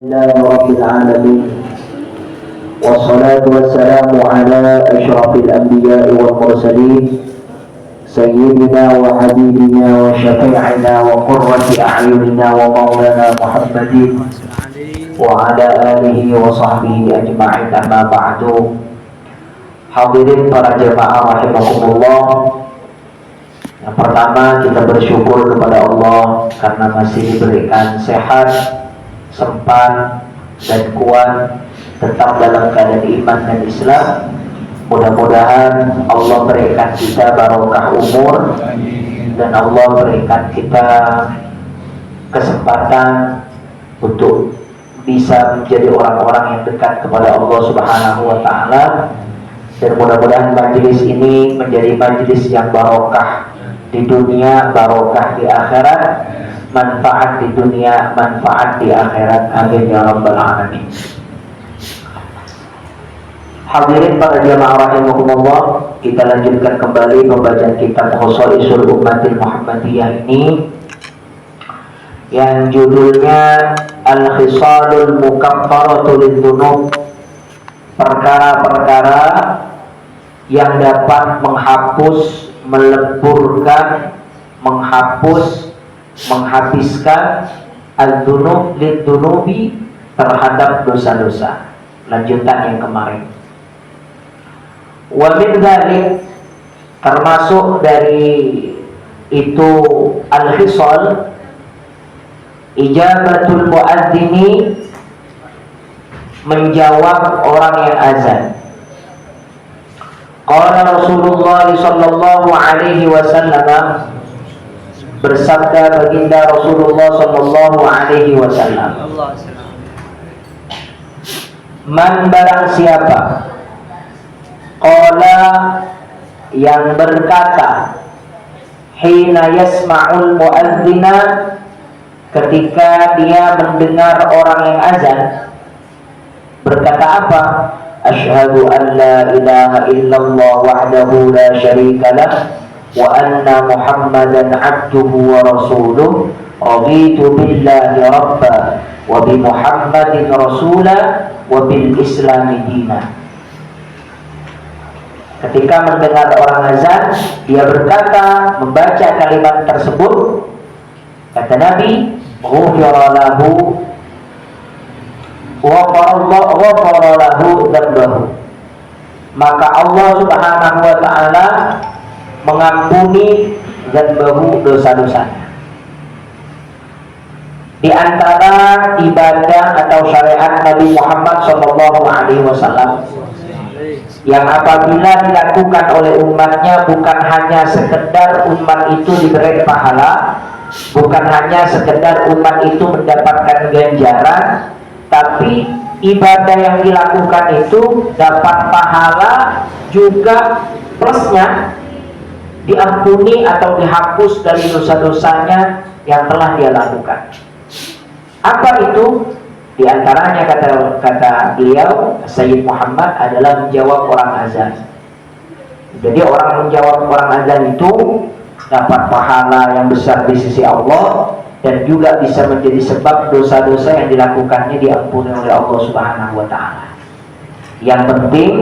لله رب العالمين والصلاة والسلام على أشرف الأنبياء والمرسلين سيدنا وحبيبنا وشفيعنا وقرة أعيننا ومولانا محمد وعلى آله وصحبه أجمعين. أما بعد. Hadirin para jemaah rahimakumullah. Yang pertama, kita bersyukur kepada Allah karena masih diberikan sehat, sempat dan kuat tetap dalam keadaan iman dan Islam. Mudah-mudahan Allah berikan kita barokah umur dan Allah berikan kita kesempatan untuk bisa menjadi orang-orang yang dekat kepada Allah Subhanahu wa taala. Dan mudah-mudahan majelis ini menjadi majelis yang barokah di dunia, barokah di akhirat, manfaat di dunia, manfaat di akhirat. Amin ya rabbal alamin. Hadirin para jamaah rahimakumullah, kita lanjutkan kembali pembacaan kitab Khosaisul Ummatil Muhammadiyah ini yang judulnya Al-Khisalul Mukaffaratu Lidhunub, perkara-perkara yang dapat menghapus, meleburkan, menghapus, menghabiskan al-dhunub lid-dhunubi, terhadap dosa-dosa. Lanjutan yang kemarin. Wa min dzalik, termasuk dari itu al-khisal, ijabatul muadzini, menjawab orang yang azan. Qala Rasulullah sallallahu alaihi wasallam, bersabda baginda Rasulullah sallallahu alaihi wasallam, man barang siapa, qala yang berkata, hina yasma'ul muadzina, ketika dia mendengar orang yang azan, berkata apa? Asyhadu an la ilaha illallah wahdahu la syarika lah wa anna Muhammadan abduhu wa rasuluh, raditu billahi rabba wa bi Muhammadin rasula wa bil islami dina. Ketika mendengar orang azan, dia berkata, membaca kalimat tersebut, kata Nabi, ghufira lahu ghafara lahu dzambahu, maka Allah Subhanahu wa taala mengampuni dzambahu, dosa-dosanya. Di antara ibadah atau syariat Nabi Muhammad sallallahu alaihi wasallam yang apabila dilakukan oleh umatnya, bukan hanya sekedar umat itu diberi pahala, bukan hanya sekedar umat itu mendapatkan ganjaran, tapi ibadah yang dilakukan itu dapat pahala juga, plusnya diampuni atau dihapus dari dosa-dosanya yang telah dia lakukan. Apa itu? Di antaranya kata beliau, Sayyid Muhammad, adalah menjawab orang azan. Jadi orang menjawab orang azan itu dapat pahala yang besar di sisi Allah, dan juga bisa menjadi sebab dosa-dosa yang dilakukannya diampuni oleh Allah Subhanahu wa taala. Yang penting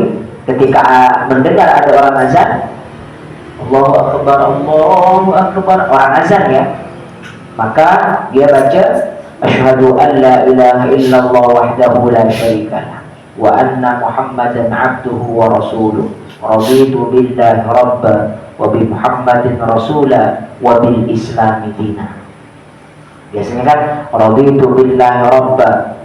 ketika mendengar ada orang azan, Allahu akbar, Allahu akbar, orang azan ya, maka dia baca asyhadu an la ilaha illallah wahdahu la syarika lah wa anna Muhammadan abduhu wa rasuluh, raditu billahi rabba wa bi Muhammadin rasula wa bil islami dina. Biasanya kan raditu billahi rabba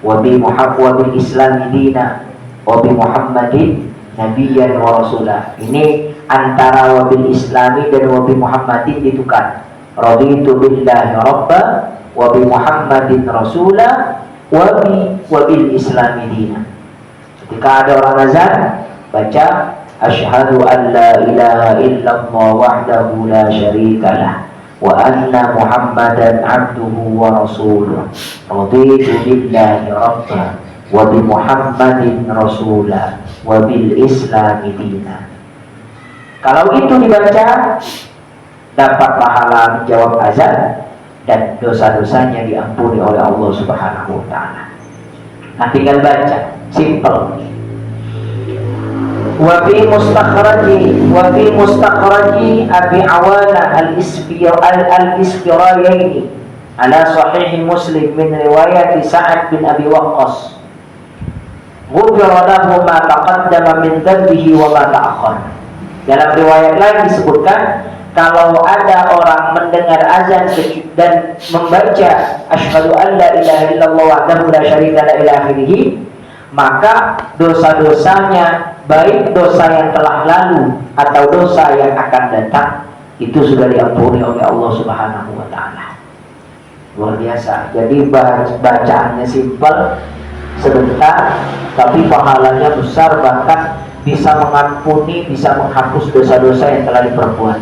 wa bi Muhammadin islami dina wa bi Muhammadin nabiyyan wa rasulah. Ini antara wa bil islami dan wa bi Muhammadin ditukar. Raditu billahi rabba wa bi Muhammadin rasulah wa bil islami dina. Ketika ada orang azan, baca asyhadu an la ilaha illallah wahdahu la syarika lah wa anna Muhammadan abduhu wa rasuluh, raditu billahi rabba wa bi Muhammadin rasula wa bil islami dina. Kalau itu dibaca, dapat pahala menjawab azan, dan dosa-dosanya diampuni oleh Allah Subhanahu wa taala. Nah, tinggal baca, simple. Wa fi mustakhraji Abi Awana al-Isfirayaini ala sahih Muslim min riwayat Sa'ad bin Abi Waqqas. Ghufira lahu ma taqaddama min dhanbihi wa ma ta'akhkhar. Dalam riwayat lain disebutkan, kalau ada orang mendengar azan dan membaca asyhadu an la ilaha illallah wahdahu la syarika la ila akhirih, maka dosa-dosanya, baik dosa yang telah lalu atau dosa yang akan datang, itu sudah diampuni oleh Allah Subhanahu wa taala. Luar biasa. Jadi bacaannya simpel, sebentar, tapi pahalanya besar, bahkan bisa mengampuni, bisa menghapus dosa-dosa yang telah diperbuat.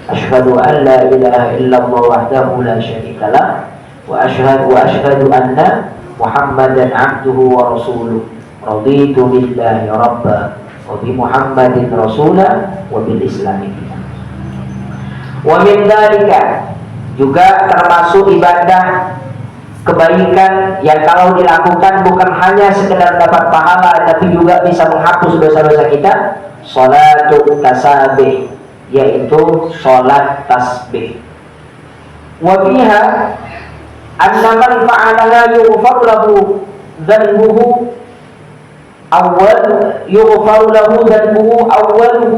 Asyhadu an la ilaha illallah wahdahu la syarikalah wa asyhadu anna Muhammadan abduhu wa rasuluh. Raditu billahi rabba wa bi Muhammadin rasula wa bil islami dinan. Wa min dzalika, juga termasuk ibadah kebaikan yang kalau dilakukan bukan hanya sekedar dapat pahala, tapi juga bisa menghapus dosa-dosa kita, sholatul tasabih, yaitu sholat tasbih. Wa fiha anna man fa'alaha yughfar lahu dhanbuhu awwaluhu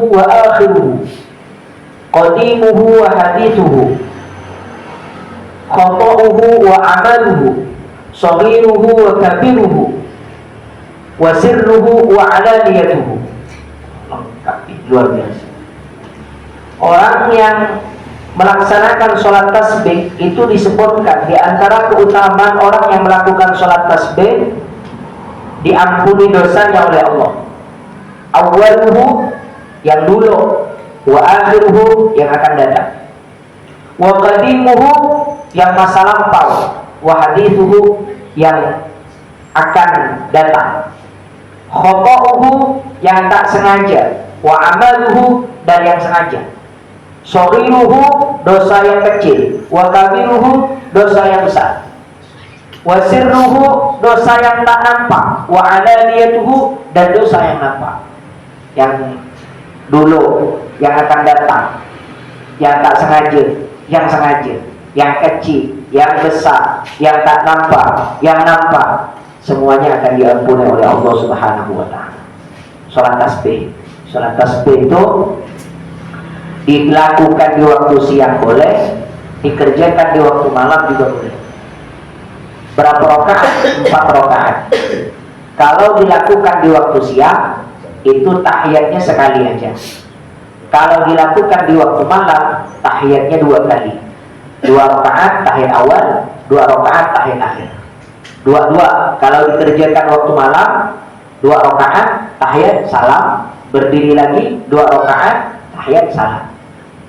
wa akhiruhu, qadimuhu wa hadithuhu, khata'uhu wa amaluhu, saghiruhu wa kabiruhu, wa sirruhu wa alaniyatuhu. Lengkap, luar biasa. Orang yang melaksanakan sholat tasbih itu disebutkan di antara keutamaan orang yang melakukan sholat tasbih, diampuni dosanya oleh Allah. Awwaluhu, yang dulu, wa akhiruhu, yang akan datang, wa qadimuhu, yang masa lampau, wa hadithuhu, yang akan datang, khata'uhu, yang tak sengaja, wa amaluhu, dan yang sengaja, shaghiruhu, dosa yang kecil, wa kabiruhu, dosa yang besar, wa sirruhu, dosa yang tak nampak, wa alaniyatuhu, dan dosa yang nampak, yang dulu, yang akan datang, yang tak sengaja, yang sengaja, yang kecil, yang besar, yang tak nampak, yang nampak, semuanya akan diampuni oleh Allah Subhanahu wa taala. Salat tasbih itu dilakukan di waktu siang boleh, dikerjakan di waktu malam juga boleh. Berapa rakaat? 4 rakaat. Kalau dilakukan di waktu siang, itu tahiyatnya sekali aja. Kalau dilakukan di waktu malam, tahiyatnya 2 kali. 2 rakaat tahiyat awal, 2 rakaat tahiyat akhir. 2-2. Kalau dikerjakan waktu malam, 2 rakaat tahiyat salam, berdiri lagi 2 rakaat tahiyat salam.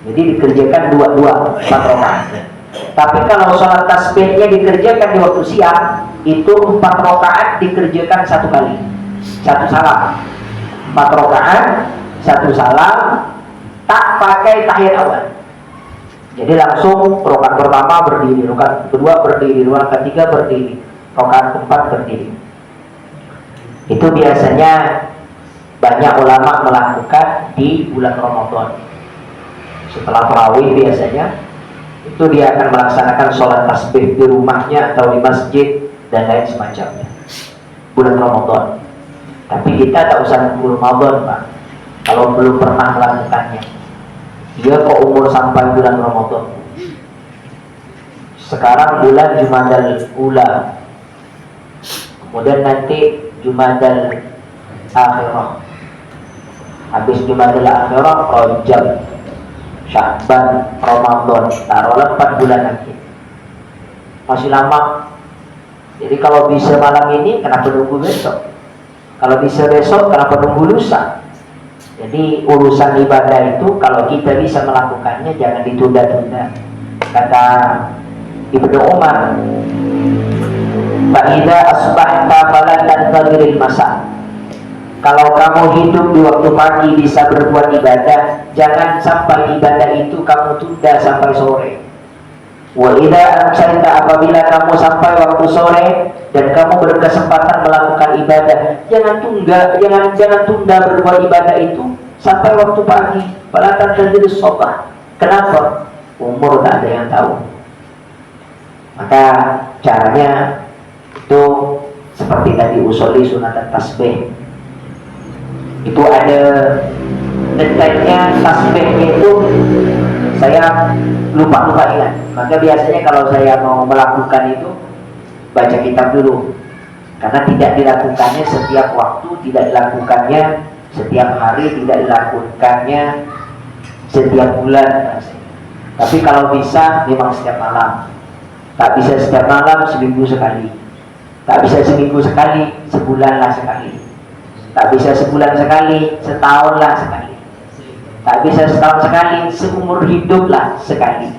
Jadi dikerjakan 2-2, 4 rakaat. Tapi kalau sholat tasbihnya dikerjakan di waktu siang, itu 4 rakaat dikerjakan 1 kali, 1 salam. 4 rakaat, 1 salam, tak pakai tahiyat awal. Jadi langsung rakaat pertama berdiri, rakaat kedua berdiri, rakaat ketiga berdiri, rakaat keempat berdiri. Itu biasanya banyak ulama melakukan di bulan Ramadan. Setelah tarawih biasanya itu dia akan melaksanakan sholat tasbih di rumahnya atau di masjid dan lain semacamnya bulan Ramadan. Tapi kita tak usah nunggu Ramadan, Pak, kalau belum pernah melakukannya. Dia kok umur sampai bulan Ramadan. Sekarang bulan Jumadal Ula, kemudian nanti Jumadal Akhirah, habis Jumadal Akhirah Rajab, Sya'ban, Ramadan, taruhlah 4 bulan lagi. Masih lama. Jadi kalau bisa malam ini, kenapa nunggu besok? Kalau bisa besok, kenapa nunggu lusa? Jadi urusan ibadah itu kalau kita bisa melakukannya, jangan ditunda-tunda. Kata Ibnu Umar, "Fa'idza asbahta fala tadbiril masa." Kalau kamu hidup di waktu pagi bisa berbuat ibadah, jangan sampai ibadah itu kamu tunda sampai sore. Wa idza amsayta, apabila kamu sampai waktu sore dan kamu berkesempatan melakukan ibadah, jangan tunda berbuat ibadah itu sampai waktu pagi. Fala tantazirus sabah. Kenapa? Umur tak ada yang tahu. Maka caranya itu seperti tadi, usolli sunatan tasbih. Itu ada detailnya, tasbihnya itu saya lupa ingat. Maka biasanya kalau saya mau melakukan itu baca kitab dulu, karena tidak dilakukannya setiap waktu, tidak dilakukannya setiap hari, tidak dilakukannya setiap bulan. Tapi kalau bisa memang setiap malam. Tak bisa setiap malam, seminggu sekali. Tak bisa seminggu sekali, sebulanlah sekali. Tak bisa sebulan sekali, setahunlah sekali. Tak bisa setahun sekali, seumur hiduplah sekali.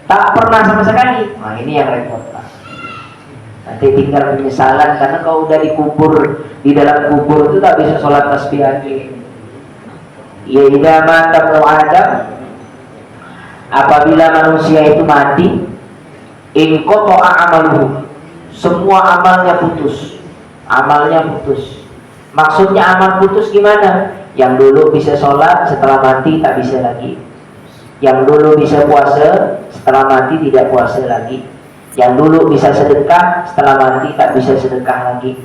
Tak pernah sama sekali, nah ini yang repot Pak. Nanti tinggal penyesalan, karena kalau udah dikubur di dalam kubur itu tak bisa sholat tasbih lagi. Ya idza mata Adam, apabila manusia itu mati, in qata'a amaluhu, semua amalnya putus. Amalnya putus. Maksudnya amal putus gimana? Yang dulu bisa sholat, setelah mati tak bisa lagi. Yang dulu bisa puasa, setelah mati tidak puasa lagi. Yang dulu bisa sedekah, setelah mati tak bisa sedekah lagi.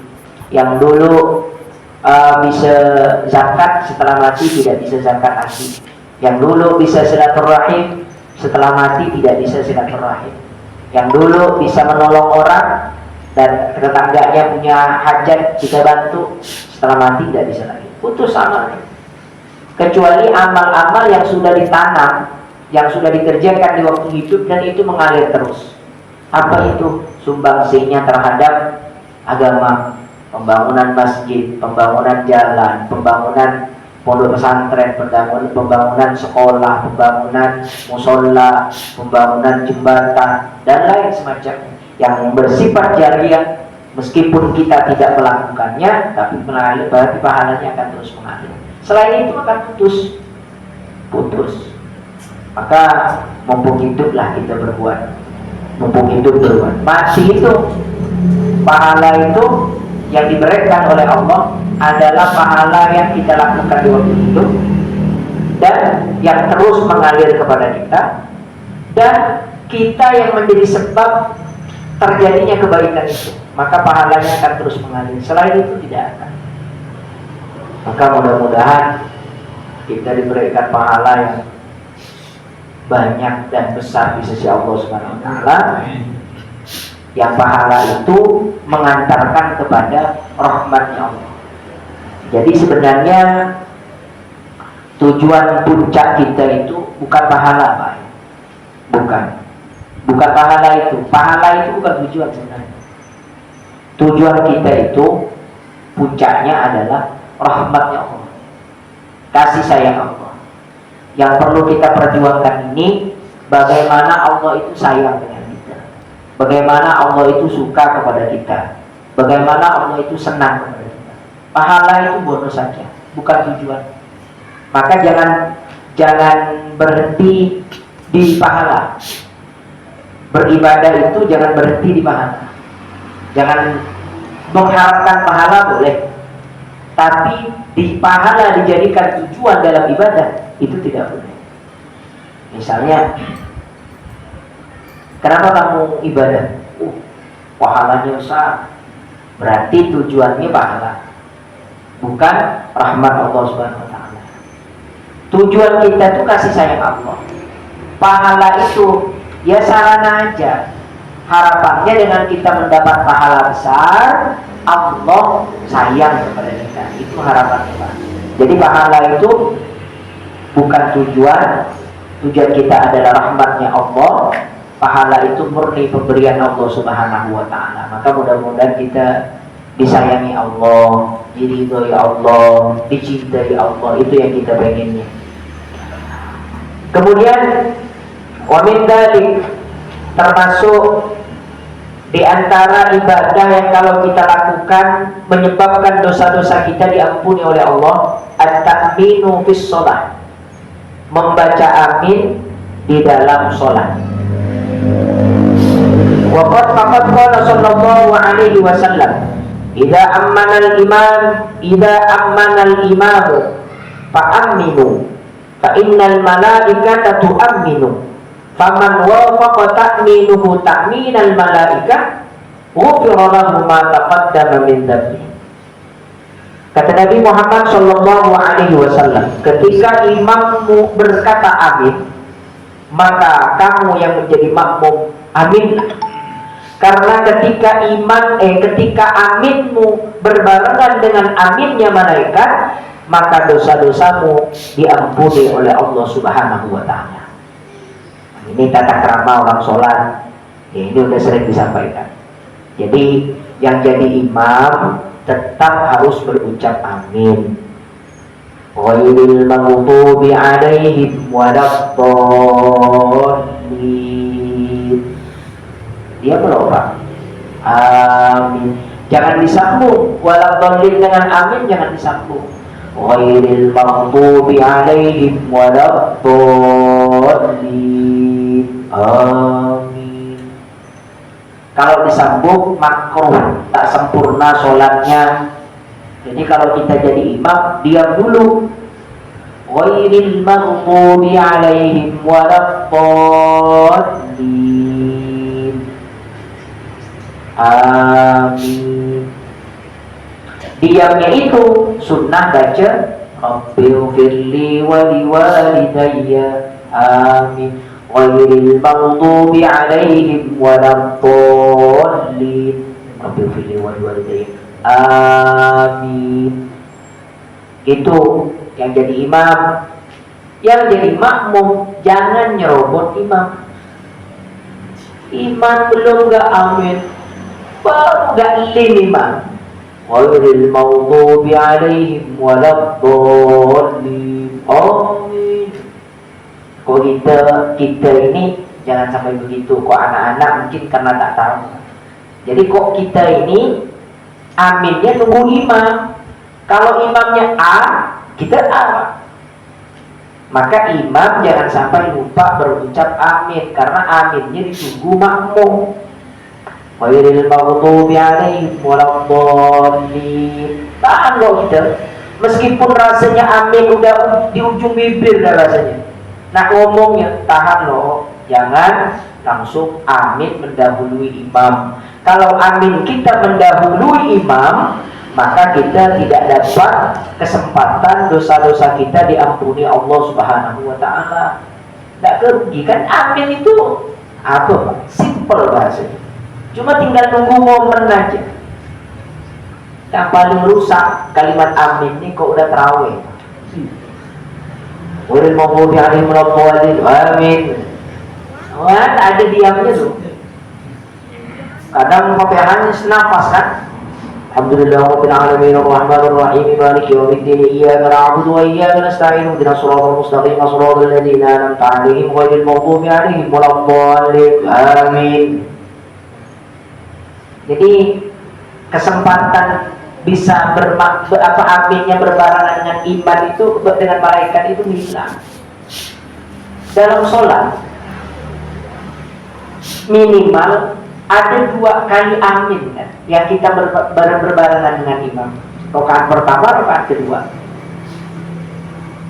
Yang dulu bisa zakat, setelah mati tidak bisa zakat lagi. Yang dulu bisa silaturahim, setelah mati tidak bisa silaturahim. Yang dulu bisa menolong orang dan tetangganya punya hajat kita bantu, setelah mati tidak bisa lagi. Putus amalnya. Kecuali amal-amal yang sudah ditanam, yang sudah dikerjakan di waktu hidup dan itu mengalir terus. Apa itu? Sumbangsinya terhadap agama, pembangunan masjid, pembangunan jalan, pembangunan pondok pesantren, pembangunan sekolah, pembangunan musola, pembangunan jembatan dan lain semacamnya yang bersifat jariah. Meskipun kita tidak melakukannya, tapi mengalir, berarti pahalanya akan terus mengalir. Selain itu akan putus. Maka mumpung hiduplah kita berbuat. Mumpung hidup berbuat. Mati itu, pahala itu yang diberikan oleh Allah adalah pahala yang kita lakukan di waktu hidup dan yang terus mengalir kepada kita, dan kita yang menjadi sebab terjadinya kebaikan itu, maka pahalanya akan terus mengalir. Selain itu tidak akan. Maka mudah-mudahan kita diberikan pahala yang banyak dan besar di sisi Allah Subhanahu wa taala, yang pahala itu mengantarkan kepada rahmatnya Allah. Jadi sebenarnya tujuan puncak kita itu bukan pahala, Pak. Bukan pahala itu. Pahala itu bukan tujuan sebenarnya. Tujuan kita itu puncaknya adalah rahmatnya Allah, kasih sayang Allah. Yang perlu kita perjuangkan ini, bagaimana Allah itu sayang dengan kita, bagaimana Allah itu suka kepada kita, bagaimana Allah itu senang kepada kita. Pahala itu bonus saja, bukan tujuan. Maka jangan berhenti di pahala. Beribadah itu jangan berhenti di pahala. Jangan mengharapkan pahala boleh, tapi di pahala dijadikan tujuan dalam ibadah itu tidak boleh. Misalnya, kenapa kamu ibadah? Pahalanya besar, berarti tujuannya pahala, bukan rahmat Allah Subhanahu wa taala. Tujuan kita itu kasih sayang Allah. Pahala itu ya sarana aja. Harapannya dengan kita mendapat pahala besar, Allah sayang kepada kita. Itu harapannya, Pak. Jadi pahala itu bukan tujuan. Tujuan kita adalah rahmatnya Allah. Pahala itu murni pemberian Allah Subhanahu wa taala. Maka mudah-mudahan kita disayangi Allah, diridhoi Allah, dicintai Allah. Itu yang kita pengennya. Kemudian wa min dzalik, termasuk di antara ibadah yang kalau kita lakukan menyebabkan dosa-dosa kita diampuni oleh Allah, at-ta'minu fis shalah, membaca amin di dalam sholat. Waqad qala sallallahu alaihi wasallam, idza ammana al-imam fa aminu fa innal malaikata tu'minu faman wafaqa ta'minuhu ta'minal malaikah ghufira lahu ma taqaddama min dhanbi. Kata Nabi Muhammad sallallahu alaihi wasallam, ketika imammu berkata amin, maka kamu yang menjadi makmum aminlah. Karena ketika aminmu berbarengan dengan aminnya malaikat, maka dosa-dosamu diampuni oleh Allah Subhanahu wa taala. Ini tata krama orang sholat. Ya, ini udah sering disampaikan. Jadi yang jadi imam tetap harus berucap amin. Ghairil maghdubi 'alaihim waladdallin. Dia berdoa amin, jangan disambung. Waladdallin dengan amin jangan disambung. Ghairil maghdubi 'alaihim waladdallin. Amin. Kalau disambung makruh, tak sempurna sholatnya. Jadi kalau kita jadi imam, diam dulu. Ghairil maghdubi 'alaihim waladdallin. Amin. Diamnya itu sunnah baca Rabbighfirli wa liwalidayya. Amin. Ghairil maghdubi 'alaihim waladdallin. Rabbighfirli wa liwalidayya. Amin. Itu yang jadi imam. Yang jadi makmum jangan nyerobot imam. Imam belum gak amin, baru gak lin imam. Ghairil maghdubi 'alaihim waladdallin. Amin. Kok kita ini jangan sampai begitu. Kok anak-anak mungkin karena tak tahu. Jadi kok kita ini aminnya tunggu imam. Kalau imamnya A, kita A. Maka imam jangan sampai lupa berucap amin, karena aminnya ditunggu makmum. Ghairil maghdubi 'alaihim waladdallin. Tahan loh kita. Meskipun rasanya amin udah di ujung bibir dah rasanya. Nah ngomongnya tahan loh. Jangan langsung amin mendahului imam. Kalau amin kita mendahului imam, maka kita tidak dapat kesempatan dosa-dosa kita diampuni Allah Subhanahu wa taala. Tidak kerugi kan? Amin itu apa? Simple bahasanya. Cuma tinggal nunggu momen aja. Yang paling rusak kalimat amin ini kok udah terawih. Ghairil maghdubi 'alaihim waladdallin. Amin. Wah, ada diamnya tuh. Kadang Fatihahnya senafas kan? Alhamdulillah rabbil alamin arrahmanir rahim maliki yaumiddin iyyaka na'budu wa iyyaka nasta'in ihdinas siratal mustaqim siratal ladzina an'amta 'alaihim ghairil maghdubi 'alaihim waladdallin. Amin. Jadi kesempatan bisa aminnya berbarengan dengan iman itu, dengan malaikat itu hilang. Dalam sholat minimal ada 2 kali amin kan, yang kita berbarengan dengan imam. Rakaat pertama, rakaat kedua.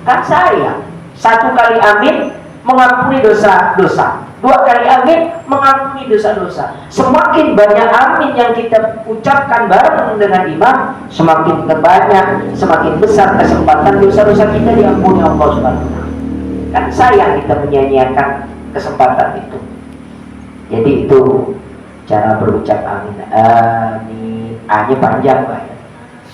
Kan sayang, 1 kali amin mengampuni dosa-dosa, 2 kali amin mengampuni dosa-dosa. Semakin banyak amin yang kita ucapkan bareng dengan imam, semakin banyak, semakin besar kesempatan dosa-dosa kita diampuni Allah Subhanahu wa taala. Kan sayang kita menyia-nyiakan kesempatan itu. Jadi itu cara berucap amin. Amin. A-nya panjang Pak.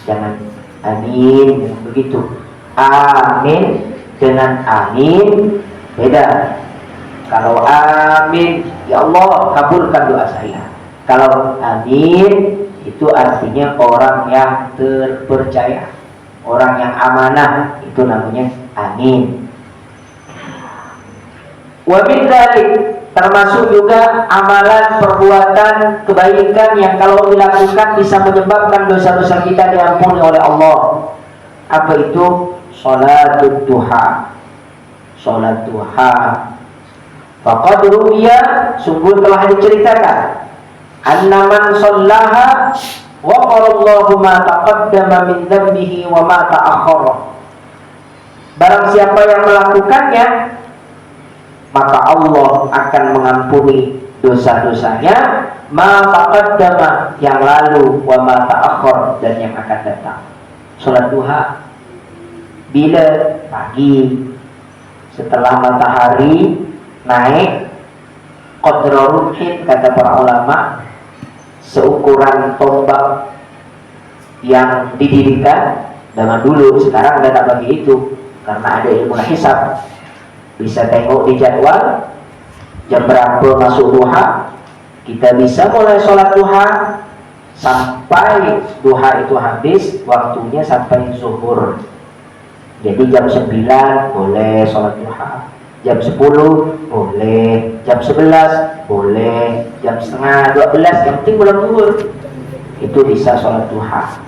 Jangan amin begitu. Amin dengan amin beda. Kalau amin, ya Allah kabulkan doa saya. Kalau amin itu artinya orang yang terpercaya, orang yang amanah, itu namanya amin. Wa min dzalik, termasuk juga amalan perbuatan kebaikan yang kalau dilakukan bisa menyebabkan dosa-dosa kita diampuni oleh Allah. Apa itu? Sholatul duha. Sholat duha. Faqad ruwiya, sungguh telah diceritakan, anna man shallaha ghafarallahu ma taqaddama min dhanbihi wa ma ta'akhkhara. Barang siapa yang melakukannya, maka Allah akan mengampuni dosa-dosanya, ma taqaddama, yang lalu, wa ma ta'akhkhar, dan yang akan datang. Salat duha bila? Pagi, setelah matahari naik, qadra rumhin, kata para ulama, seukuran tombak yang didirikan zaman dulu. Sekarang udah tak bagi itu karena ada ilmu hisab, bisa tengok di jadwal jam berapa masuk duha. Kita bisa mulai sholat duha sampai duha itu habis, waktunya sampai zuhur. Jadi jam 9 boleh sholat duha, jam 10 boleh, jam 11 boleh, jam setengah 12, yang penting belum zuhur, itu bisa sholat duha.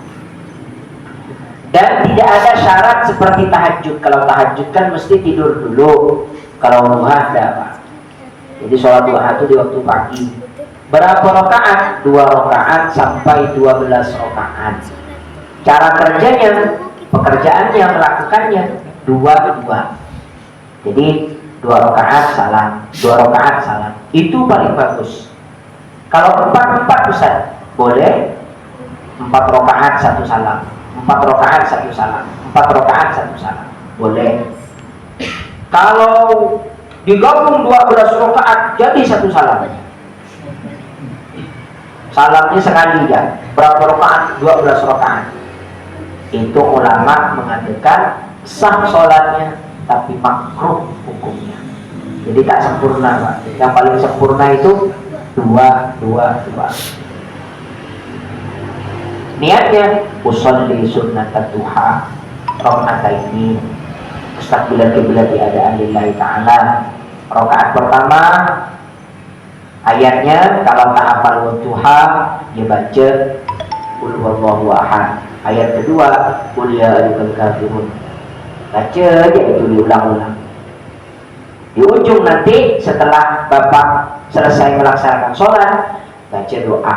Dan tidak ada syarat seperti tahajud. Kalau tahajud kan mesti tidur dulu, kalau duha tidak apa. Jadi sholat duha itu di waktu pagi. Berapa rakaat? 2 rakaat sampai 12 rakaat. Cara kerjanya, pekerjaannya, melakukannya 2-2. Jadi 2 rakaat salam, 2 rakaat salam. Itu paling bagus. Kalau 4 Ustaz, boleh 4 rakaat 1 salam, 4 rakaat 1 salam, 4 rakaat 1 salam, boleh. Kalau digabung 12 rakaat jadi 1 salam. Salamnya sekali ya. Berapa rakaat? 12 rakaat. Itu ulama mengatakan sah sholatnya, tapi makruh hukumnya. Jadi tak sempurna, Pak. Yang paling sempurna itu 2-2-2. Niatnya usolli sunnat duha rakaataini mustaqbilan qiblat adaan lillahi ta'ala. Rakaat pertama ayatnya kalau tak hafal duha dia baca qul huwallahu ahad. Ayat kedua qul ya ayyuhal kafirun, baca dia itu diulang-ulang. Di ujung nanti setelah Bapak selesai melaksanakan sholat, baca doa.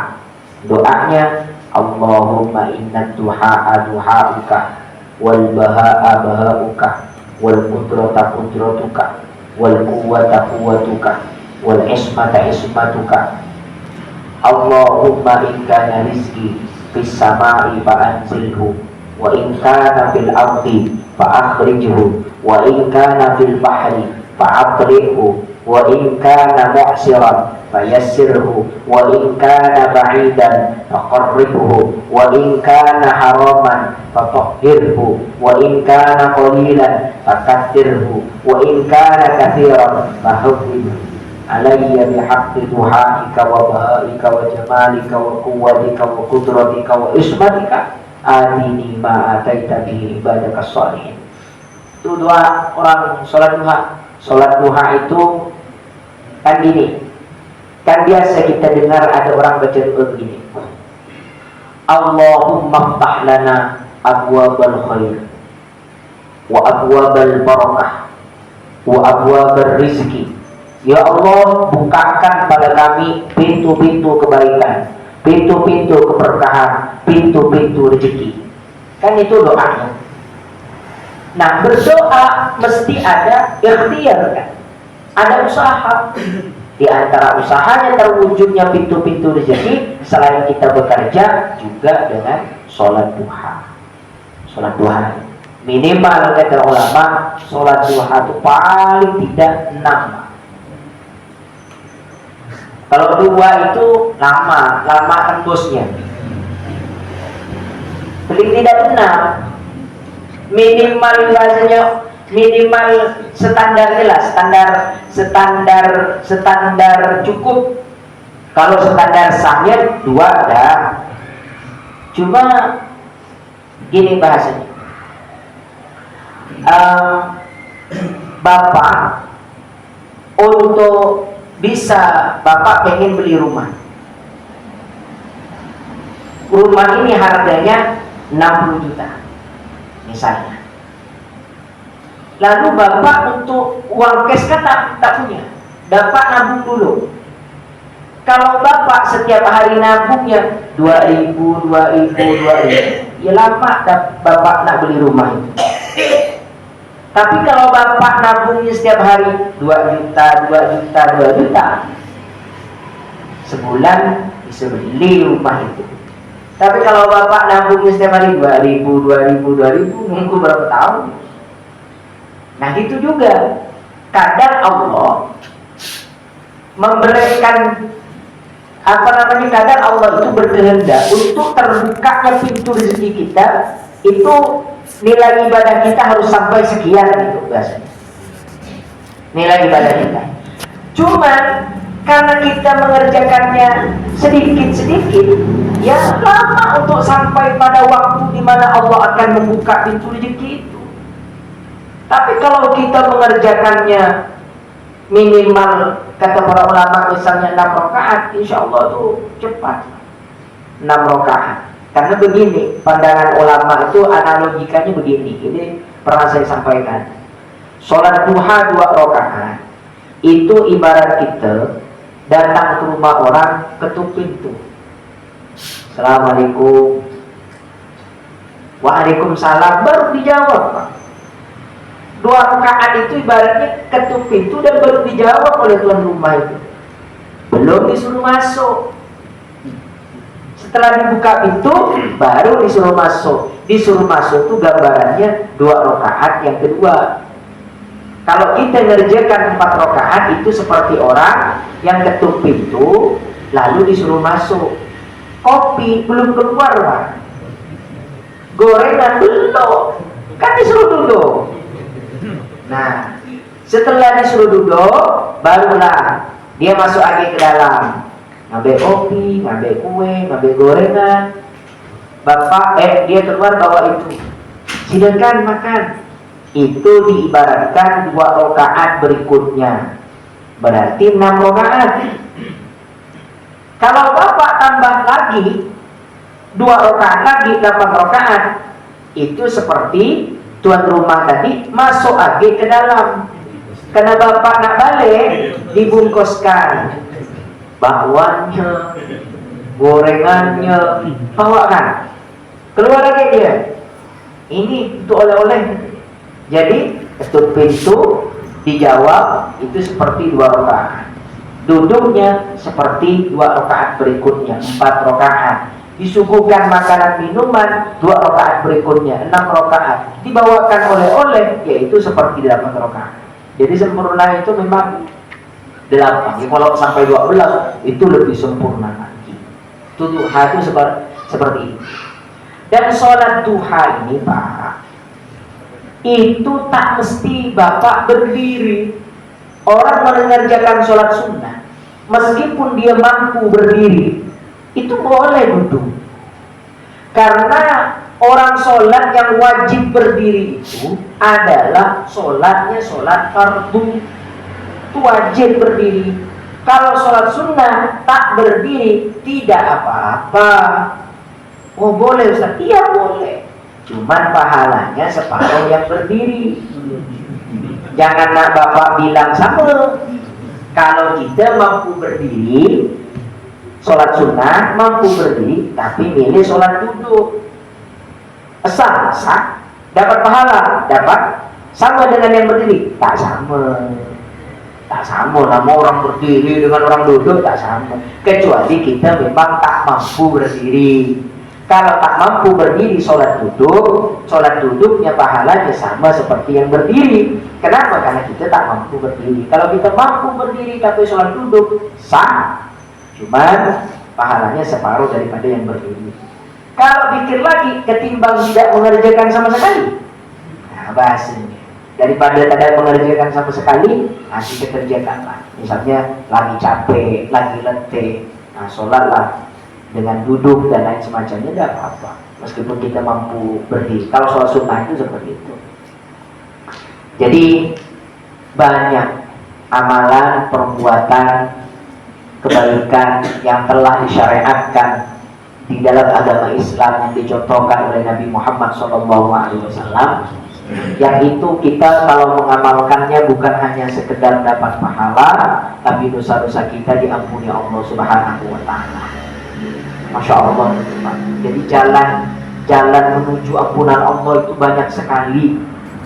Doanya Allahumma inna duha'a duha'uka wal baha'a baha'uka wal qudrata qudratuka wal quwwata quwwatuka wal ismata ismatuka. Allahumma in kana rizqi fis samai fa'anzilhu wa in kana fil ardi fa'akhrijhu wa in kana fil bahri fa'atrihu wa in kana mu'siran fayassirhu wa in kana ba'idan faqarribhu wa in kana haraman fatahhirhu wa in kana qalilan fakaththirhu wa in kana katsiran fahawwidhu alayya bihaqqi duhaika wa bahaika wa jamalika wa quwwatika wa qudratika wa ismatika atini ma ataita bihi ibadaka shalihin. Itu doa orang sholat duha. Sholat duha itu kan gini, kan biasa kita dengar ada orang baca doa begini, Allahumma ftah lana abwabal khair wa abwabal barakah wa abwabal rizki. Ya Allah, bukakan pada kami pintu-pintu kebaikan, pintu-pintu keberkahan, pintu-pintu rezeki. Kan itu doanya. Nah, berdoa mesti ada ikhtiar kan? Ada usaha. Di antara usahanya terwujudnya pintu-pintu rezeki, selain kita bekerja juga dengan sholat duha. Sholat duha minimal kata ulama, sholat duha itu paling tidak 6. Kalau 2 itu lama tembusnya. Paling tidak 6. Minimal bahasanya, minimal standarnya lah, standar cukup. Kalau standar sahnya 2 ada. Cuma gini bahasanya, Bapak untuk bisa, Bapak pengen beli rumah. Rumah ini harganya 60 juta misalnya. Lalu Bapak untuk uang cash kan tak punya. Bapak nabung dulu. Kalau bapak setiap hari nabungnya 2.000, 2.000, 2.000, ya lama bapak nak beli rumah itu. Tapi kalau bapak nabungnya setiap hari 2 juta, 2 juta, 2 juta, sebulan bisa beli rumah itu. Tapi kalau bapak nabungnya setiap hari 2.000, 2.000, 2.000, nunggu berapa tahun? Nah gitu juga. Kadang Allah memberikan kadang Allah itu berkehendak untuk terbukanya pintu rezeki kita, itu nilai ibadah kita harus sampai sekian gitu biasanya. Nilai ibadah kita. Cuman karena kita mengerjakannya sedikit-sedikit, ya lama untuk sampai pada waktu di mana Allah akan membuka pintu rezeki itu. Tapi kalau kita mengerjakannya minimal, kata para ulama misalnya 6 rakaat, insya Allah tuh cepat 6 rakaat. Karena begini, pandangan ulama itu analogikanya begini. Ini pernah saya sampaikan. Sholat duha 2 rakaat itu ibarat kita datang ke rumah orang, ketuk pintu. Assalamualaikum. Waalaikumsalam, baru dijawab, Pak. 2 rakaat itu ibaratnya ketuk pintu dan baru dijawab oleh tuan rumah itu. Belum disuruh masuk. Setelah dibuka pintu, baru disuruh masuk. Disuruh masuk itu gambarannya 2 rakaat yang kedua. Kalau kita ngerjakan 4 rakaat itu seperti orang yang ketuk pintu lalu disuruh masuk. Kopi belum keluar, Pak. Gorengan belum. Kan disuruh duduk. Nah, setelah disuruh duduk, barulah dia masuk lagi ke dalam. Ngambil kopi, ngambil kue, ngambil gorengan. Dia keluar bawa itu. Silakan makan. Itu diibaratkan 2 rakaat berikutnya. Berarti 6 rakaat. Kalau bapak tambah lagi 2 rakaat lagi 8 rakaat, itu seperti tuan rumah tadi masuk lagi ke dalam. Karena bapak nak balik, dibungkuskan bakwannya, gorengannya, bawakan. Keluar lagi dia. Ini untuk oleh-oleh. Jadi ketuk pintu dijawab itu seperti 2 rakaat. Duduknya seperti 2 rakaat berikutnya, 4 rakaat. Disuguhkan makanan minuman 2 rakaat berikutnya, 6 rakaat. Dibawakan oleh-oleh, yaitu seperti 8 rakaat. Jadi sempurna itu memang 8. Kalau sampai 12 itu lebih sempurna lagi. Duha itu seperti ini. Dan sholat duha ini, Pak, itu tak mesti bapak berdiri. Orang mengerjakan sholat sunnah, meskipun dia mampu berdiri, itu boleh duduk. Karena orang sholat yang wajib berdiri itu adalah sholatnya sholat fardu, itu wajib berdiri. Kalau sholat sunnah tak berdiri tidak apa-apa. Oh boleh Ustaz? Iya boleh. Cuman pahalanya separuh yang berdiri. Jangan nak bapak bilang sama. Kalau kita mampu berdiri sholat sunnah, mampu berdiri, tapi milih sholat duduk, sah, dapat pahala, dapat sama dengan yang berdiri? Tak sama. Nama orang berdiri dengan orang duduk tak sama. Kecuali kita memang tak mampu berdiri. Kalau tak mampu berdiri sholat duduknya pahalanya sama seperti yang berdiri. Kenapa? Karena kita tak mampu berdiri. Kalau kita mampu berdiri tapi sholat duduk, sah. Cuman pahalanya separuh daripada yang berdiri. Kalau pikir lagi, ketimbang tidak mengerjakan sama sekali, nah bahasanya daripada tidak mengerjakan sama sekali, nanti kita kerjakanlah. Misalnya lagi capek, lagi letih, nah sholatlah dengan duduk dan lain semacamnya, tidak apa-apa. Meskipun kita mampu berdiri. Kalau sholat sunnah itu seperti itu. Jadi banyak amalan, perbuatan, kebaikan yang telah disyariatkan di dalam agama Islam yang dicontohkan oleh Nabi Muhammad SAW, Yang itu kita kalau mengamalkannya bukan hanya sekedar dapat pahala, tapi dosa-dosa kita diampuni Allah Subhanahu wa taala. Masya Allah. Jadi jalan menuju ampunan Allah itu banyak sekali.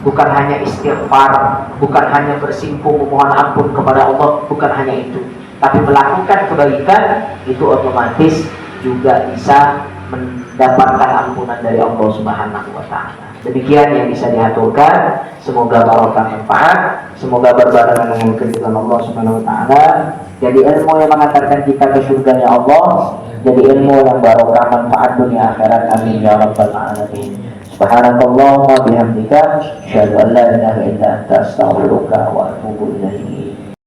Bukan hanya istighfar, bukan hanya bersimpuh memohon ampun kepada Allah, bukan hanya itu. Tapi melakukan kebaikan itu otomatis juga bisa mendapatkan ampunan dari Allah Subhanahu wa taala. Demikian yang bisa diaturkan. Semoga barokah manfaat, semoga berbarengan dengan keridhaan Allah Subhanahu wa taala. Jadi ilmu yang mengantarkan kita ke surganya Allah, jadi ilmu yang barokah manfaat dunia akhirat. Amin ya rabbal alamin. Subhanakallahumma bihamdika asyhadu an la ilaha illa anta astaghfiruka wa atubu ilaik.